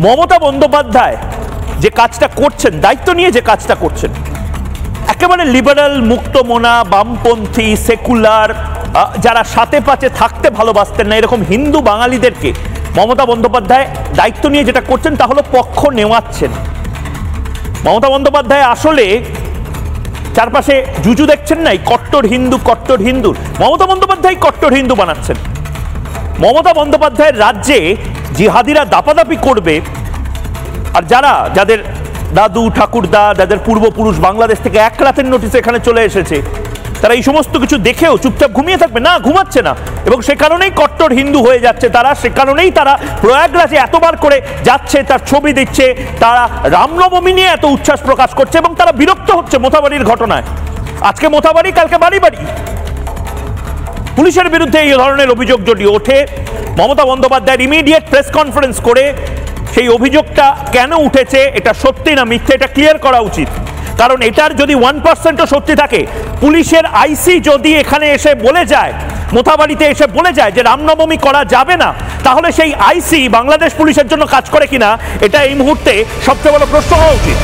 মমতা বন্দ্যোপাধ্যায় যে কাজটা করছেন, দায়িত্ব নিয়ে যে কাজটা করছেন, একেবারে লিবারাল, মুক্তমনা, বামপন্থী, সেকুলার, যারা সাথে পাচে থাকতে ভালোবাসতেন না এরকম হিন্দু বাঙালিদেরকে মমতা বন্দ্যোপাধ্যায় দায়িত্ব নিয়ে যেটা করছেন তা হলো পক্ষ নেওয়াচ্ছেন। মমতা বন্দ্যোপাধ্যায় আসলে চারপাশে জুজু দেখছেন নাই, কট্টর হিন্দু কট্টর হিন্দু, মমতা বন্দ্যোপাধ্যায় কট্টর হিন্দু বানাচ্ছেন। মমতা বন্দ্যোপাধ্যায়ের রাজ্যে জিহাদিরা দাপাদাপি করবে, আর যাদের দাদু ঠাকুরদা, যাদের পূর্বপুরুষ বাংলাদেশ থেকে এক রাতের নোটিসে এখানে চলে এসেছে, তারা এই সমস্ত কিছু দেখেও চুপচাপ ঘুমিয়ে থাকবে না, ঘুমাচ্ছে না। এবং সে কারণেই কট্টর হিন্দু হয়ে যাচ্ছে তারা, সে কারণেই তারা প্রয়াগরাজে এতবার করে যাচ্ছে, তার ছবি দিচ্ছে, তারা রামনবমী নিয়ে এত উচ্ছ্বাস প্রকাশ করছে এবং তারা বিরক্ত হচ্ছে মোথাবাড়ির ঘটনায়। আজকে মোথাবাড়ি, কালকে বাড়ি বাড়ি। পুলিশের বিরুদ্ধে এই ধরনের অভিযোগ যদি ওঠে, মমতা বন্দ্যোপাধ্যায়ের ইমিডিয়েট প্রেস কনফারেন্স করে সেই অভিযোগটা কেন উঠেছে, এটা সত্যি না মিথ্যে, এটা ক্লিয়ার করা উচিত। কারণ এটার যদি 1%ও সত্যি থাকে, পুলিশের আইসি যদি এখানে এসে বলে যায়, মোথাবাড়িতে এসে বলে যায় যে রামনবমী করা যাবে না, তাহলে সেই আইসি বাংলাদেশ পুলিশের জন্য কাজ করে কিনা, এটা এই মুহূর্তে সবচেয়ে বড় প্রশ্ন হওয়া উচিত।